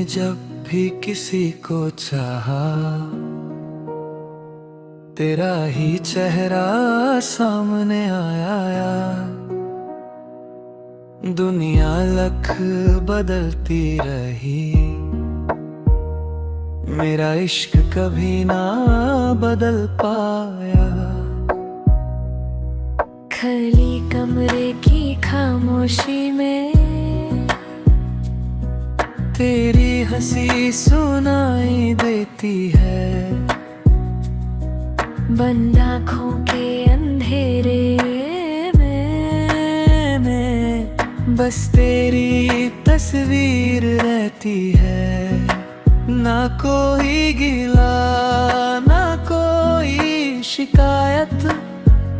जब भी किसी को चाहा, तेरा ही चेहरा सामने आया। दुनिया लख बदलती रही, मेरा इश्क कभी ना बदल पाया। खाली कमरे की खामोशी में तेरी हंसी सुनाई देती है। बंद आँखों के अंधेरे में बस तेरी तस्वीर रहती है। ना कोई गिला ना कोई शिकायत,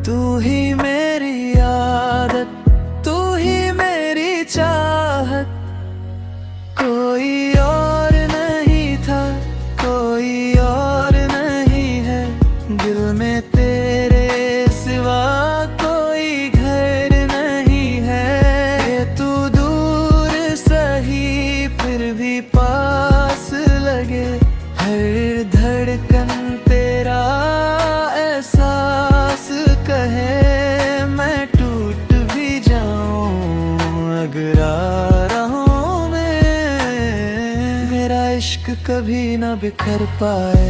तू ही मेरी आदत, तू ही मेरी चाहत। कोई और नहीं था, कोई और नहीं है, दिल में तेरे सिवा कोई घर नहीं है। तू दूर सही फिर भी पास लगे, हर धड़कन तेरा एहसास कहे। मैं टूट भी जाऊं अगर आ रहा हूं मैं, मेरा इश्क कभी ना बिखर पाए।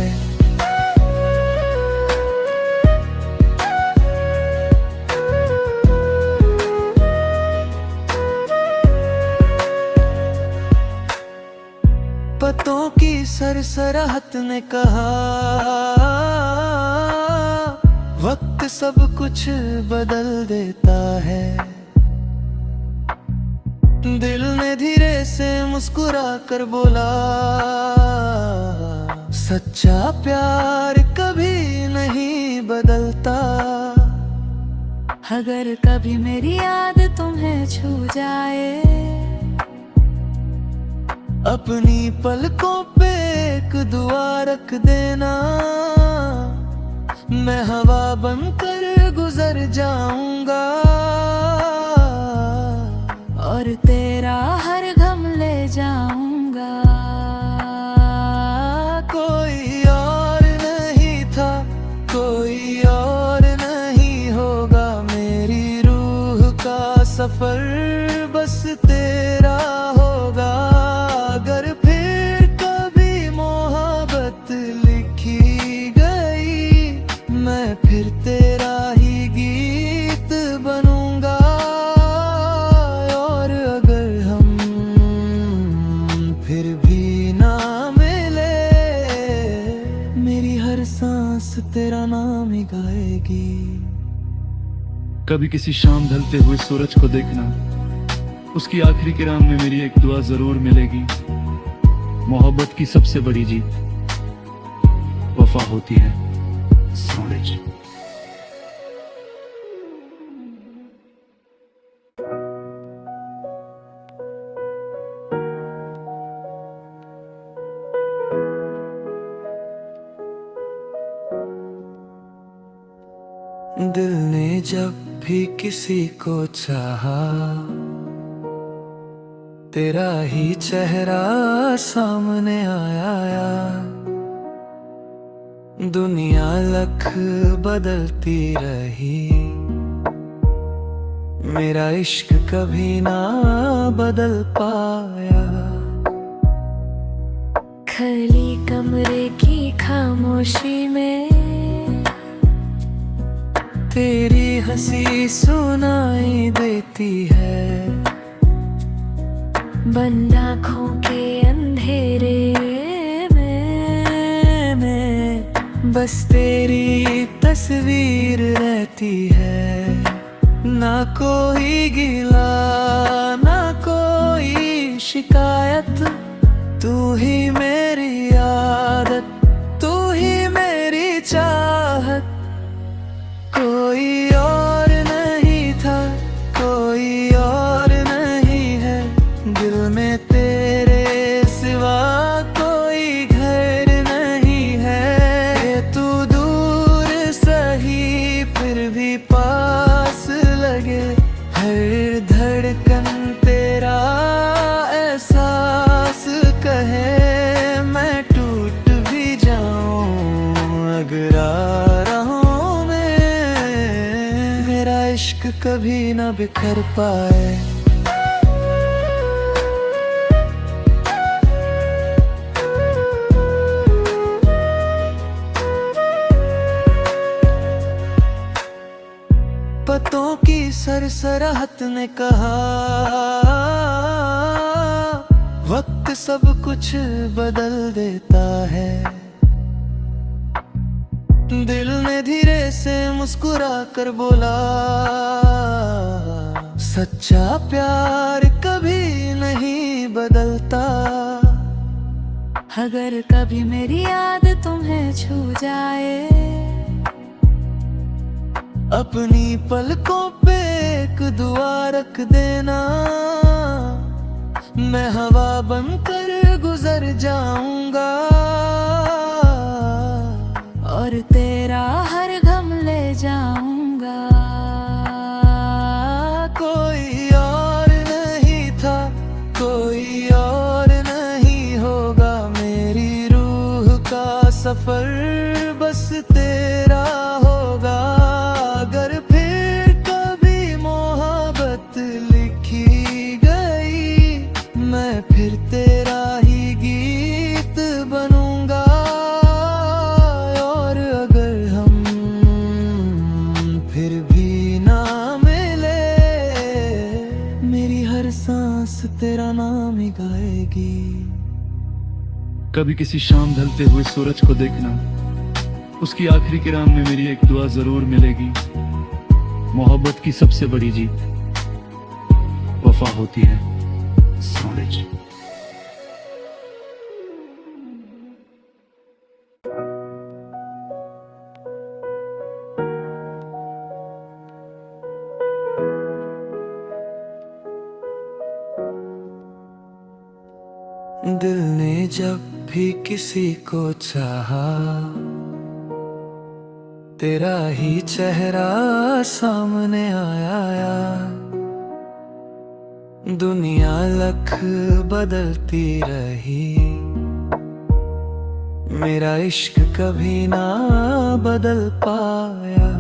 पतों की सरसराहट ने कहा, वक्त सब कुछ बदल देता है। दिल ने धीरे से मुस्कुरा कर बोला, सच्चा प्यार कभी नहीं बदलता। अगर कभी मेरी याद तुम्हें छू जाए, अपनी पलकों पे एक दुआ रख देना। मैं हवा बनकर गुजर जाऊंगा और तेरा हर गम ले जाऊंगा। कोई और नहीं था, कोई और नहीं होगा, मेरी रूह का सफर बस तेरा होगा। अगर फिर कभी मोहब्बत लिखी गई, मैं फिर तेरा ही गीत बनूंगा। और अगर हम फिर भी ना मिले, मेरी हर सांस तेरा नाम ही गाएगी। कभी किसी शाम ढलते हुए सूरज को देखना, उसकी आखिरी किरण में मेरी एक दुआ जरूर मिलेगी। मोहब्बत की सबसे बड़ी जीत वफा होती है। सूरज। दिल ने जब भी किसी को चाहा, तेरा ही चेहरा सामने आया। दुनिया लख बदलती रही, मेरा इश्क कभी ना बदल पाया। खाली कमरे की खामोशी में तेरी हंसी सुनाई देती है। बंद आँखों के अंधेरे में बस तेरी तस्वीर रहती है। ना कोई गिला ना कोई शिकायत, तू ही मेरी आदत, तू ही मेरी चाहत। कोई और नहीं था, कोई और नहीं है, दिल में तेरे सिवा कोई घर नहीं है। तू दूर सही फिर भी पास लगे, हर धड़कन तेरा एहसास कहे। कभी न बिखर पाए। पतों की सरसराहत ने कहा, वक्त सब कुछ बदल देता है। दिल ने धीरे से मुस्कुरा कर बोला, सच्चा प्यार कभी नहीं बदलता। अगर कभी मेरी याद तुम्हें छू जाए, अपनी पलकों पे एक दुआ रख देना। मैं हवा बनकर गुजर जाऊंगा और तेरा हर गम ले जाऊंगा। कोई और नहीं था, कोई और नहीं होगा। मेरी रूह का सफर बस तेरा होगा। अगर फिर कभी मोहब्बत लिखी गई, मैं फिर तेरा ही गीत बनूंगा। और अगर हम फिर भी ना मिले, मेरी हर सांस तेरा नाम ही गाएगी। कभी किसी शाम ढलते हुए सूरज को देखना, उसकी आखिरी किरण में मेरी एक दुआ जरूर मिलेगी। मोहब्बत की सबसे बड़ी जीत वफा होती है। सूरज। दिल ने जब भी किसी को चाहा, तेरा ही चेहरा सामने आया। दुनिया लख बदलती रही, मेरा इश्क कभी ना बदल पाया।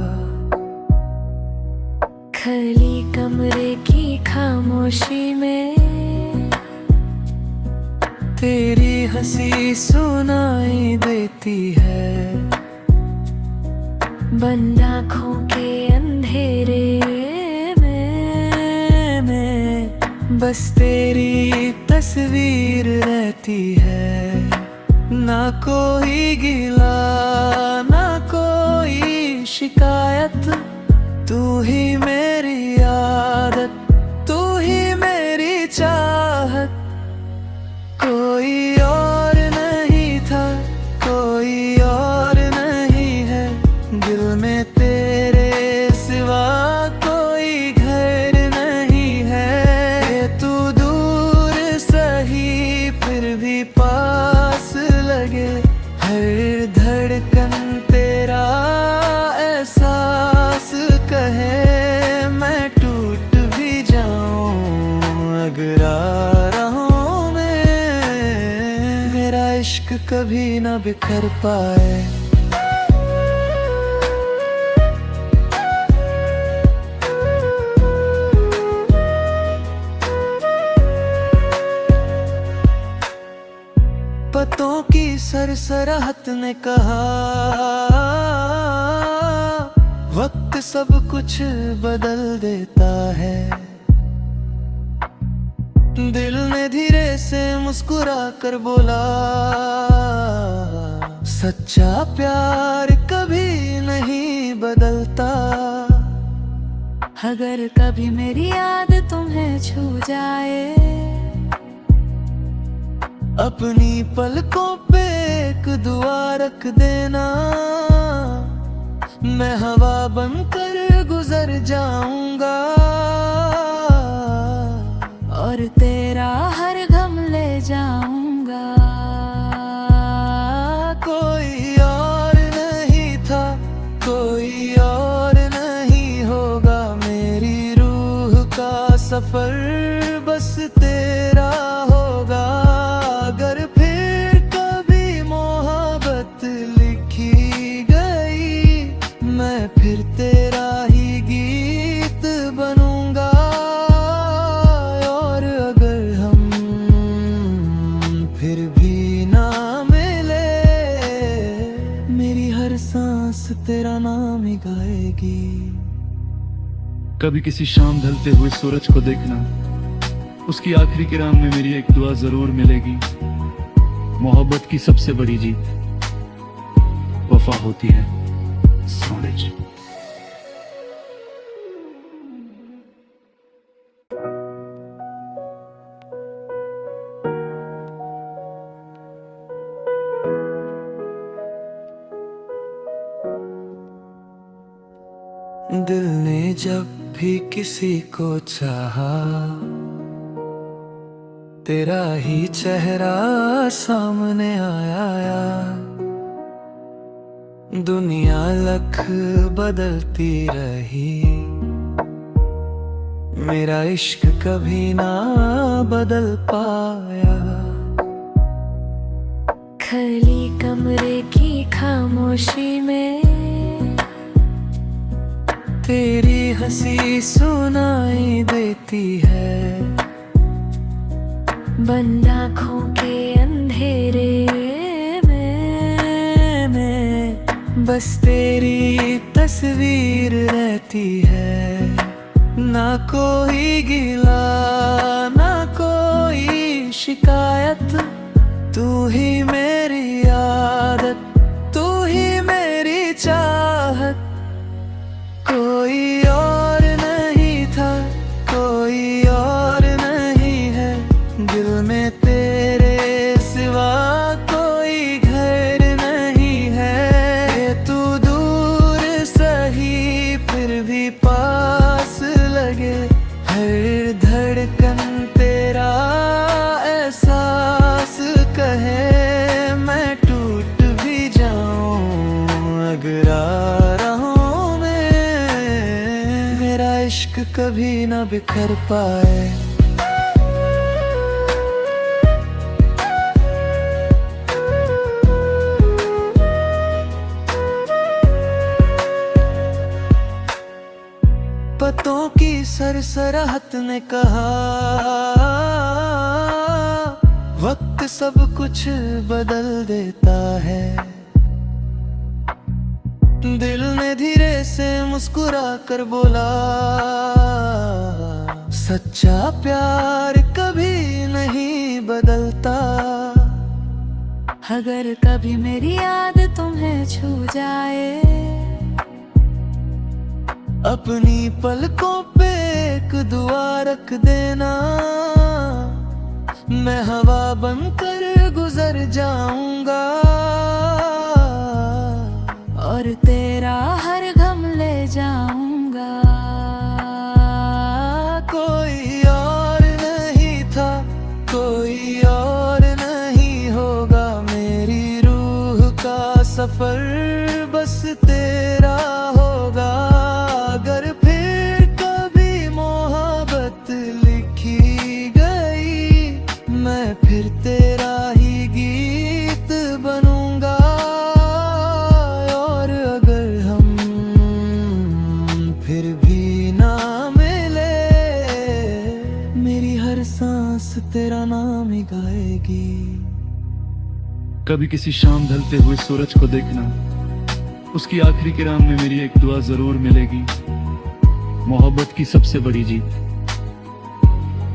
खली कमरे की खामोशी में तेरी हंसी सुनाई देती है। बंद आँखों के अंधेरे में बस तेरी तस्वीर रहती है। ना कोई गिला, ना कोई शिकायत। तू ही मेरी आदत, तू ही मेरी चाहत। कोई और नहीं था, कोई और नहीं है। दिल में तेरे सिवा कोई घर नहीं है। तू दूर सही फिर भी पास लगे। हर धड़कन तेरा एहसास कहे। मैं टूट भी जाऊं अगर आ रहा हूं मैं, मेरा इश्क कभी ना बिखर पाए। पतों की सरसराहत ने कहा, वक्त सब कुछ बदल देता है। दिल ने धीरे से मुस्कुरा कर बोला, सच्चा प्यार कभी नहीं बदलता। अगर कभी मेरी याद तुम्हें छू जाए, अपनी पलकों पे एक दुआ रख देना। मैं हवा बनकर गुजर जाऊंगा और तेरा हर गम ले जाऊंगा। कोई और नहीं था, कोई और नहीं होगा। मेरी रूह का सफर बस तेरा होगा। अगर फिर कभी मोहब्बत लिखी गई, मैं फिर तेरा ही गीत सांस तेरा नाम ही गाएगी। कभी किसी शाम ढलते हुए सूरज को देखना, उसकी आखिरी किरण में मेरी एक दुआ जरूर मिलेगी। मोहब्बत की सबसे बड़ी जीत वफा होती है। सूरज। दिल ने जब भी किसी को चाहा, तेरा ही चेहरा सामने आया। दुनिया लख बदलती रही, मेरा इश्क कभी ना बदल पाया। खली कमरे की खामोशी में तेरी हंसी सुनाई देती है। बंद आँखों के अंधेरे में बस तेरी तस्वीर रहती है। ना कोई गिला ना कोई शिकायत, तू ही मेरी आदत, तू ही मेरी चाहत। कोई और नहीं था, कोई और नहीं है, दिल में तेरे सिवा कोई घर नहीं है। तू दूर सही फिर भी पास लगे, हर धड़कन तेरा एहसास कहे। मैं टूट भी जाऊं अगर इश्क कभी ना बिखर पाए। पतों की सरसराहत ने कहा, वक्त सब कुछ बदल देता है। दिल ने धीरे से मुस्कुरा कर बोला, सच्चा प्यार कभी नहीं बदलता। अगर कभी मेरी याद तुम्हें छू जाए, अपनी पलकों पे एक दुआ रख देना। मैं हवा बनकर गुजर जाऊंगा और तेरा हर गम ले जाऊंगा। कोई और नहीं था, कोई और नहीं होगा, मेरी रूह का सफर बस तेरा होगा। अगर फिर कभी मोहब्बत लिखी गई, मैं फिर तेरा ही गीत बनूंगा। फिर भी ना मिले, मेरी हर सांस तेरा नाम ही गाएगी। कभी किसी शाम ढलते हुए सूरज को देखना, उसकी आखिरी किरण में मेरी एक दुआ जरूर मिलेगी। मोहब्बत की सबसे बड़ी जीत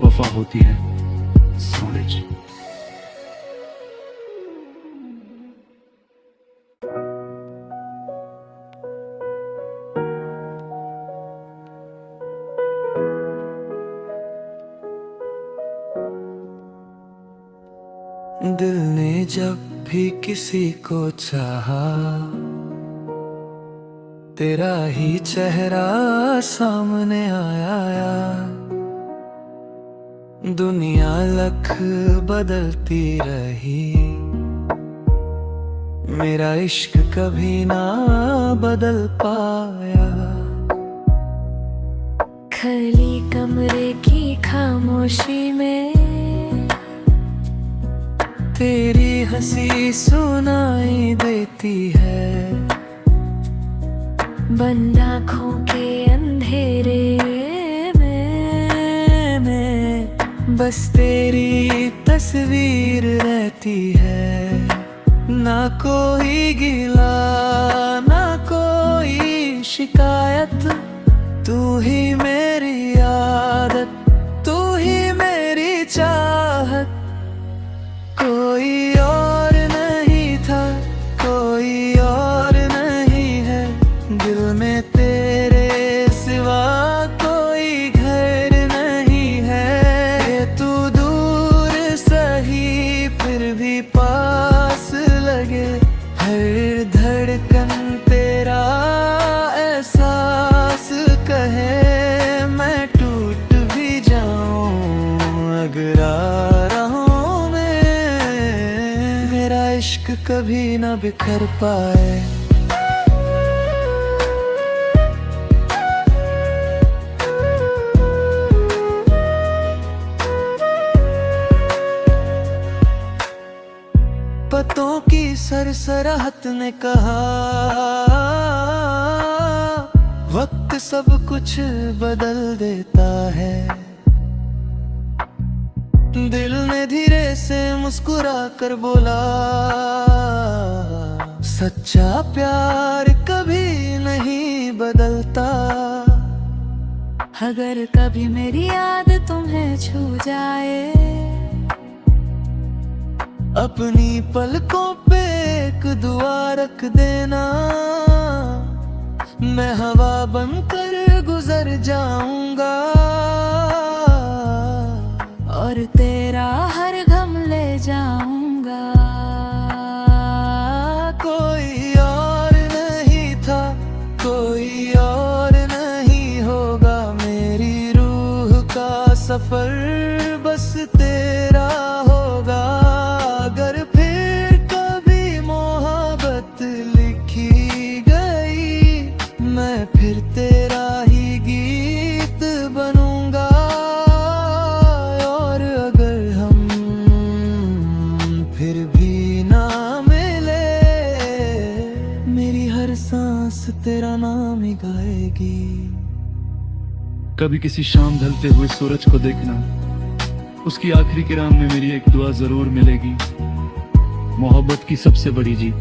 वफा होती है। सूरज। दिल ने जब भी किसी को चाहा, तेरा ही चेहरा सामने आया। दुनिया लख बदलती रही, मेरा इश्क कभी ना बदल पाया। खली कमरे की खामोशी में तेरी हंसी सुनाई देती है। बंद आँखों के अंधेरे में बस तेरी तस्वीर रहती है। ना कोई गिला ना शिकायत, तू ही मेरी आदत, तू ही मेरी चाहत। कोई और नहीं था, कोई और नहीं है, दिल में तेरे सिवा कोई घर नहीं है। तू दूर सही फिर भी पास लगे, हर धड़कन तेरा एहसास कहे। मैं टूट भी जाऊं अगर आ रहा हूं मैं, मेरा इश्क कभी ना बिखर पाए। पतों की सरसराहट ने कहा, वक्त सब कुछ बदल देता है। दिल ने धीरे से मुस्कुरा कर बोला, सच्चा प्यार कभी नहीं बदलता। अगर कभी मेरी याद तुम्हें छू जाए, अपनी पलकों पे एक दुआ रख देना। मैं हवा बनकर गुजर जाऊंगा और तेरा हर गम ले जाऊंगा। कोई और नहीं था, कोई और नहीं होगा, मेरी रूह का सफर बस तेरा होगा। अगर फिर कभी मोहब्बत लिखी गई, मैं फिर तेरा ही गीत बनूंगा। और अगर हम फिर भी ना मिले, मेरी हर सांस तेरा नाम ही गाएगी। कभी किसी शाम ढलते हुए सूरज को देखना, उसकी आखिरी किरण में मेरी एक दुआ जरूर मिलेगी। मोहब्बत की सबसे बड़ी जीत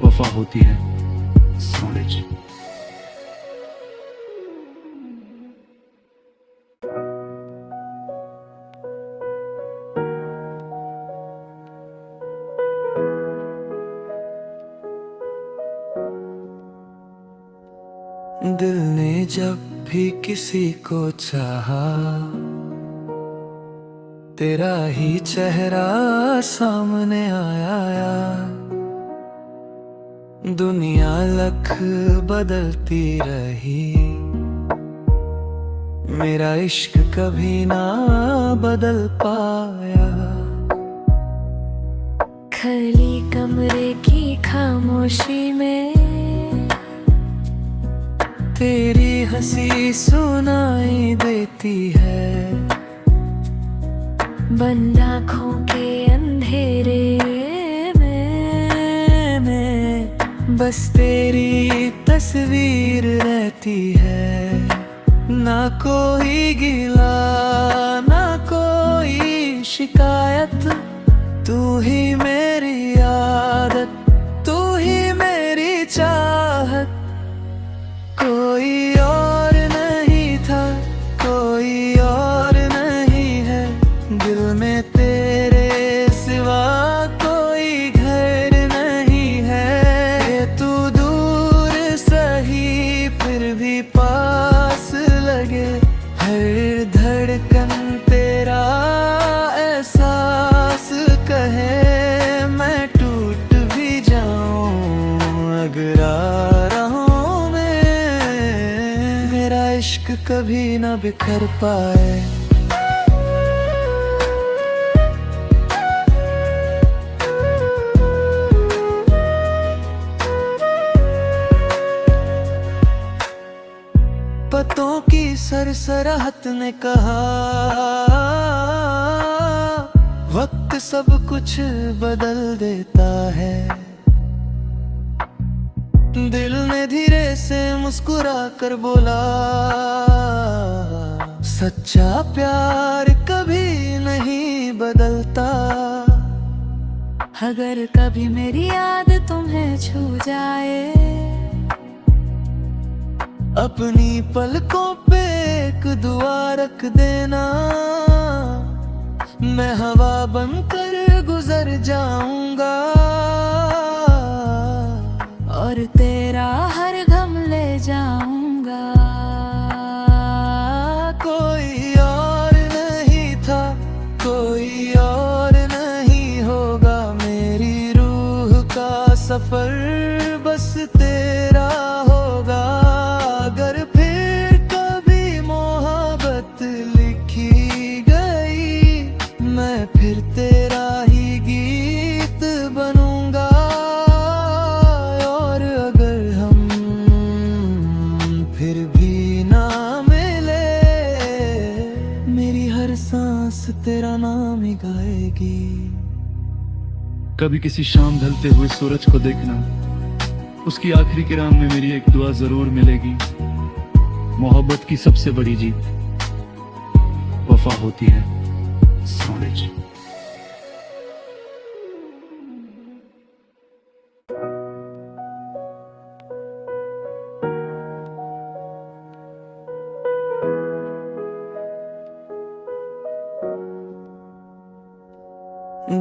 वफा होती है। सूरज। दिल ने जब भी किसी को चाहा, तेरा ही चेहरा सामने आया। दुनिया लख बदलती रही, मेरा इश्क कभी ना बदल पाया। खाली कमरे की खामोशी में तेरी हंसी सुनाई देती है। बंद आँखों के अंधेरे में बस तेरी तस्वीर रहती है। ना कोई गिला, ना कोई शिकायत, तू ही मेरी आदत, तू ही मेरी चाहत। कोई और नहीं था, कोई और नहीं है, दिल में तेरे सिवा कोई घर नहीं है। तू दूर सही फिर भी पास लगे, हर धड़कन तेरा एहसास कहे। मैं टूट भी जाऊं अगर आ रहा हूं मैं, मेरा इश्क कभी ना बिखर पाए। पतों की सरसराहट ने कहा, वक्त सब कुछ बदल देता है। दिल ने धीरे से मुस्कुरा कर बोला, सच्चा प्यार कभी नहीं बदलता। अगर कभी मेरी याद तुम्हें छू जाए, अपनी पलकों पे एक दुआ रख देना, मैं हवा बनकर गुजर जाऊंगा और तेरा हर गम ले जाऊंगा। कोई और नहीं था, कोई और नहीं होगा, मेरी रूह का सफर बस तेरा होगा। अगर फिर कभी मोहब्बत लिखी गई, मैं फिर तेरा ही गीत बनूंगा। और अगर हम फिर भी ना मिले, मेरी हर सांस तेरा नाम ही गाएगी। कभी किसी शाम ढलते हुए सूरज को देखना, उसकी आखिरी किरण में मेरी एक दुआ जरूर मिलेगी। मोहब्बत की सबसे बड़ी जीत वफा होती है। सूरज।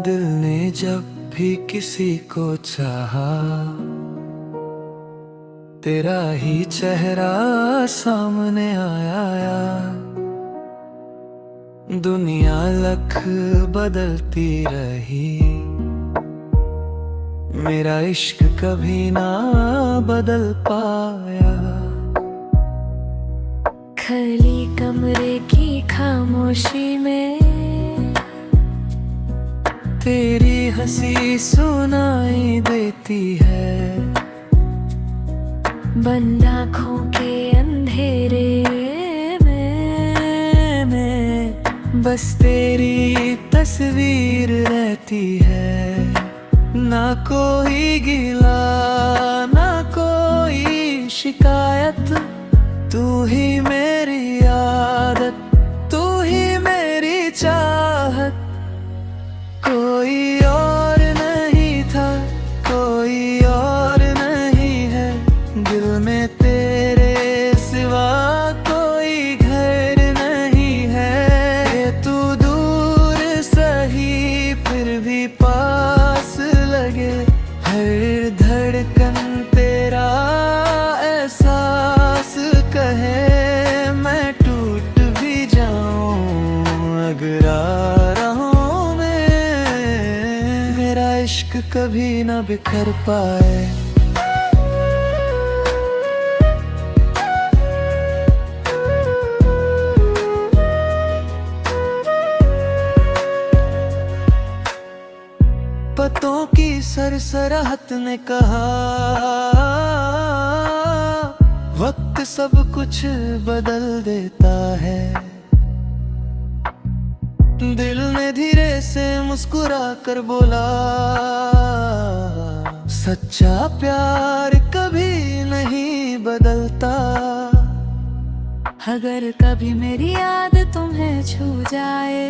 दिल ने जब भी किसी को चाहा, तेरा ही चेहरा सामने आया। दुनिया लख बदलती रही, मेरा इश्क कभी ना बदल पाया। खली कमरे की खामोशी में तेरी हंसी सुनाई देती है, बंद आँखों के अंधेरे में बस तेरी तस्वीर रहती है। ना कोई गिला, ना कोई शिकायत, तू ही मेरी आदत, तू ही मेरी चाहत। कोई और नहीं था, कोई और नहीं है, दिल में तेरे सिवा कोई घर नहीं है। तू दूर सही फिर भी पास लगे, हर धड़कन तेरा एहसास कहे। मैं टूट भी जाऊं अगर राहों में, मेरा इश्क कभी ना बिखर पाए। पतों की सरसराहत ने कहा, वक्त सब कुछ बदल देता है। दिल ने धीरे से मुस्कुरा कर बोला, सच्चा प्यार कभी नहीं बदलता। अगर कभी मेरी याद तुम्हें छू जाए,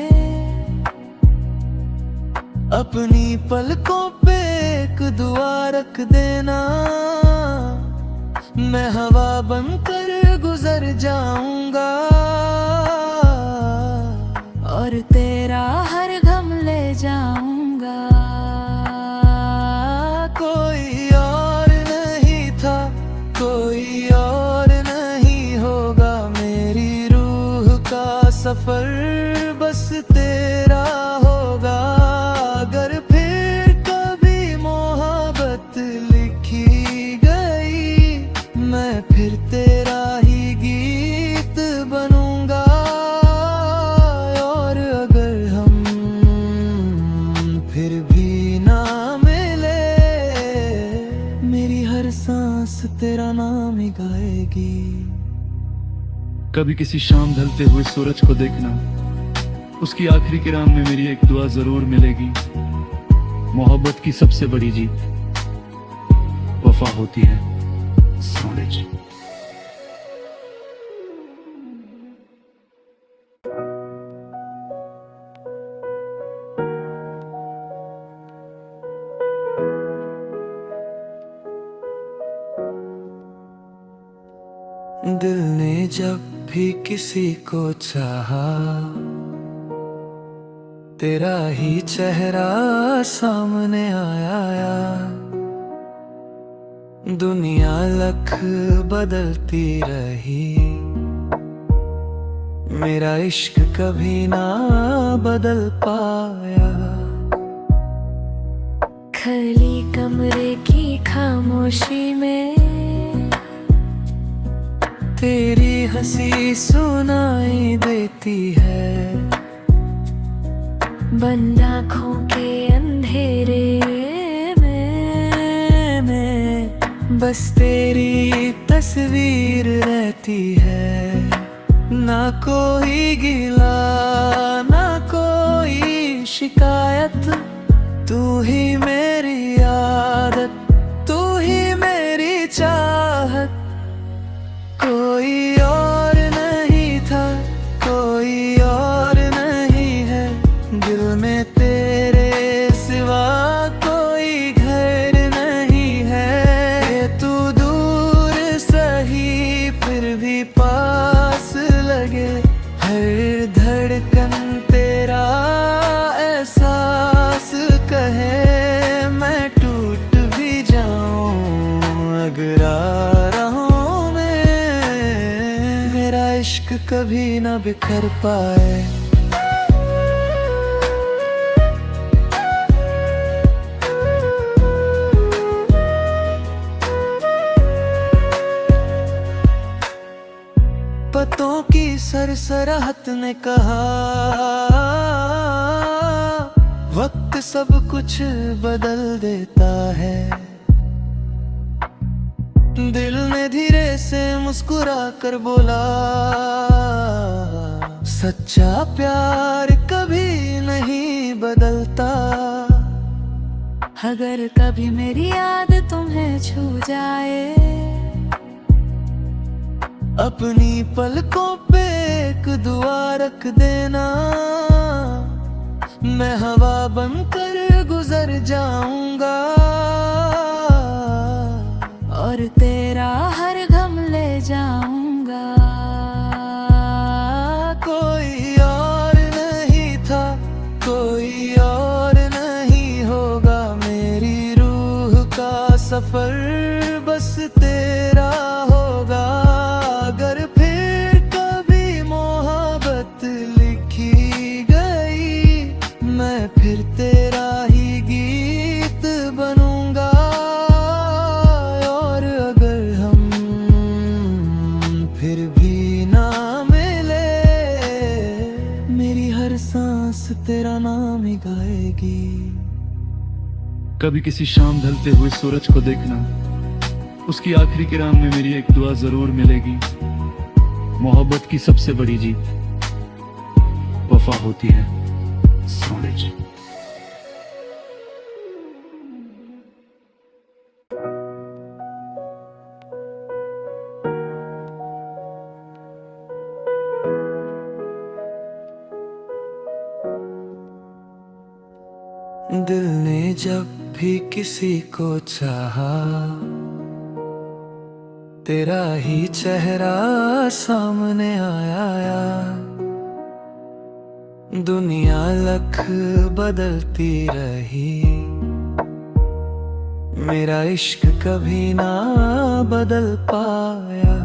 अपनी पलकों पे एक दुआ रख देना, मैं हवा बनकर गुजर जाऊंगा और तेरा हर गम ले जाऊंगा। कोई और नहीं था, कोई और नहीं होगा, मेरी रूह का सफर बस तेरा होगा। अगर फिर कभी मोहब्बत लिखी गई, मैं फिर तेरा ही गीत बनूंगा। और अगर हम फिर भी ना मिले, मेरी हर सांस तेरा नाम ही गाएगी। कभी किसी शाम ढलते हुए सूरज को देखना, उसकी आखिरी किरण में मेरी एक दुआ जरूर मिलेगी। मोहब्बत की सबसे बड़ी जीत वफा होती है। सूरज। दिल ने जब भी किसी को चाहा, तेरा ही चेहरा सामने आया। दुनिया लख बदलती रही, मेरा इश्क कभी ना बदल पाया। खली कमरे की खामोशी में तेरी हंसी सुनाई देती है। बंद आँखों के अंधेरे में बस तेरी तस्वीर रहती है। ना कोई गिला ना कोई शिकायत, तू ही मेरी आदत, तू ही मेरी चाहत। कोई और नहीं था, कोई और नहीं है, दिल में तेरे सिवा कोई घर नहीं है। तू दूर सही फिर भी पास लगे, हर धड़कन तेरा एहसास कहे। मैं टूट भी जाऊं अगर आ रहा मैं, मेरा इश्क कभी ना बिखर पाए। पतों की सरसराहट ने कहा, वक्त सब कुछ बदल देता है। दिल ने धीरे से मुस्कुरा कर बोला, सच्चा प्यार कभी नहीं बदलता। अगर कभी मेरी याद तुम्हें छू जाए, अपनी पलकों पे एक दुआ रख देना। मैं हवा बनकर गुजर जाऊंगा और तेरा हर गम ले जाऊंगा। कोई और नहीं था, कोई और नहीं होगा, मेरी रूह का सफर बस तेरा होगा। अगर फिर कभी मोहब्बत लिखी गई, मैं फिर तेरा ही गीत बनूंगा। और अगर हम फिर भी ना मिले, मेरी हर सांस तेरा नाम ही गाएगी। कभी किसी शाम ढलते हुए सूरज को देखना, उसकी आखिरी किरण में मेरी एक दुआ जरूर मिलेगी। मोहब्बत की सबसे बड़ी जीत वफा होती है। सूरज। दिल ने जब भी किसी को चाहा, तेरा ही चेहरा सामने आया। दुनिया लख बदलती रही, मेरा इश्क कभी ना बदल पाया।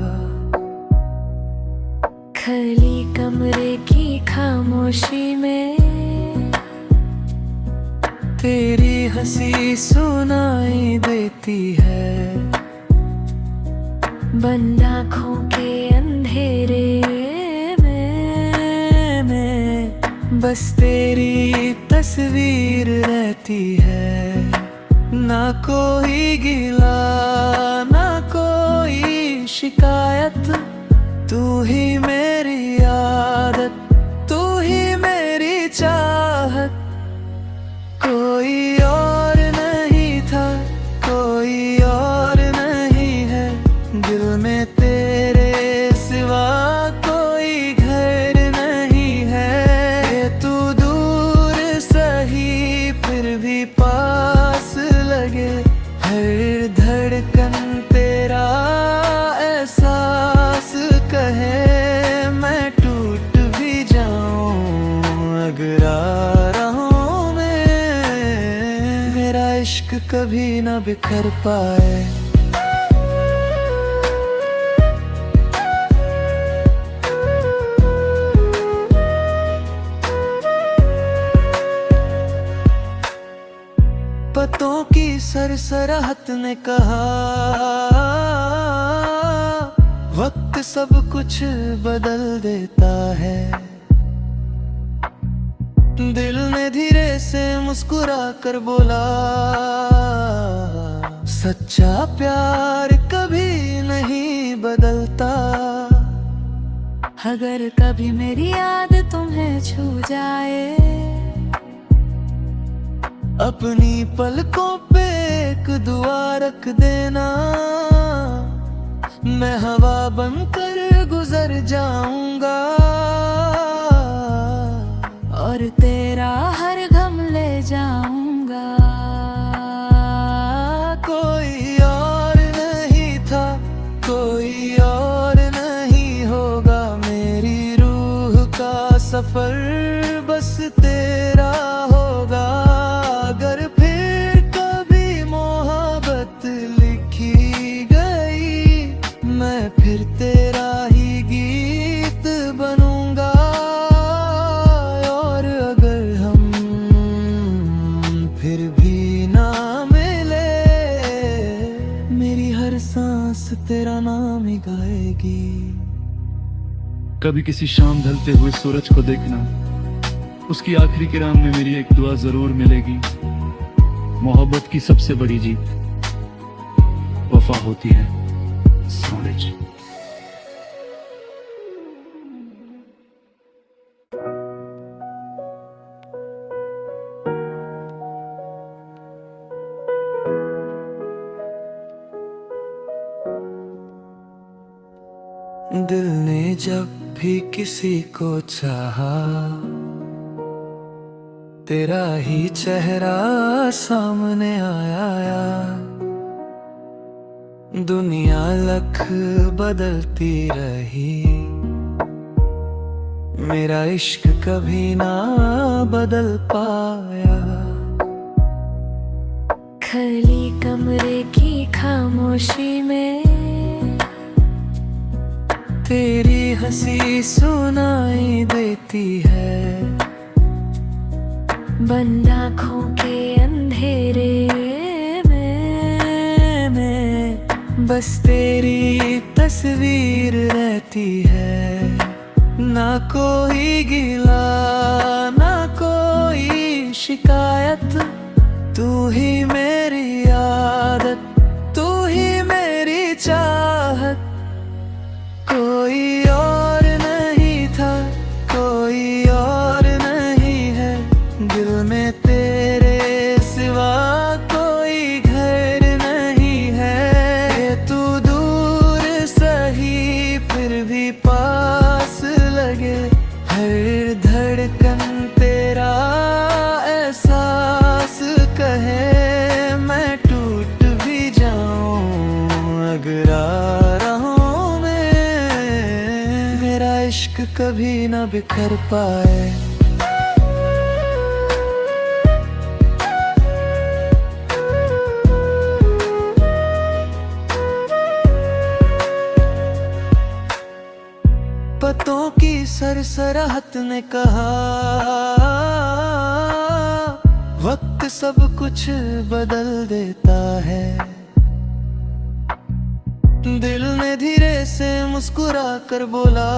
खली कमरे की खामोशी में तेरी हंसी सुनाई देती है। बंद आँखों के अंधेरे में बस तेरी तस्वीर रहती है। ना कोई गिला ना कोई शिकायत, तू ही मेरी आदत, तू ही मेरी चाहत। कोई और नहीं था, कोई और नहीं है, दिल में तेरे सिवा कोई घर नहीं है। तू दूर सही फिर भी पास लगे, हर धड़कन तेरा एहसास न बिखर पाए। पतों की सरसराहट ने कहा, वक्त सब कुछ बदल देता है। दिल ने धीरे से मुस्कुरा कर बोला, सच्चा प्यार कभी नहीं बदलता। अगर कभी मेरी याद तुम्हें छू जाए, अपनी पलकों पे एक दुआ रख देना। मैं हवा बनकर गुजर जाऊंगा और तेरा हर गम ले जाऊंगा। कोई और नहीं था, कोई और नहीं होगा। मेरी रूह का सफर बस तेरा होगा। अगर फिर कभी मोहब्बत लिखी गई, मैं फिर तेरा ही गीत बनूंगा। और अगर हम फिर भी ना मिले, मेरी हर सांस तेरा नाम ही गाएगी। कभी किसी शाम ढलते हुए सूरज को देखना, उसकी आखिरी किरण में मेरी एक दुआ जरूर मिलेगी। मोहब्बत की सबसे बड़ी जीत वफा होती है। सूरज। दिल ने जब भी किसी को चाहा, तेरा ही चेहरा सामने आया। दुनिया लख बदलती रही, मेरा इश्क कभी ना बदल पाया। खाली कमरे की खामोशी में तेरी हंसी सुनाई देती है। बंद आँखों के अंधेरे में बस तेरी तस्वीर रहती है। ना कोई गिला, ना कोई शिकायत। तू ही मेरी आदत, तू ही मेरी चाहत। कोई और नहीं था, कोई और नहीं है। दिल में तेरे सिवा कोई घर नहीं है। तू दूर सही फिर भी पास लगे। हर धड़कन तेरा एहसास कहे। मैं टूट भी जाऊं अगर आ रहूं मैं, मेरा इश्क कभी ना बिखर पाए। पतों की सरसराहट ने कहा, वक्त सब कुछ बदल देता है। दिल ने धीरे से मुस्कुरा कर बोला,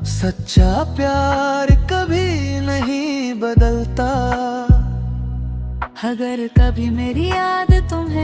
सच्चा प्यार कभी नहीं बदलता। अगर कभी मेरी याद तुम्हें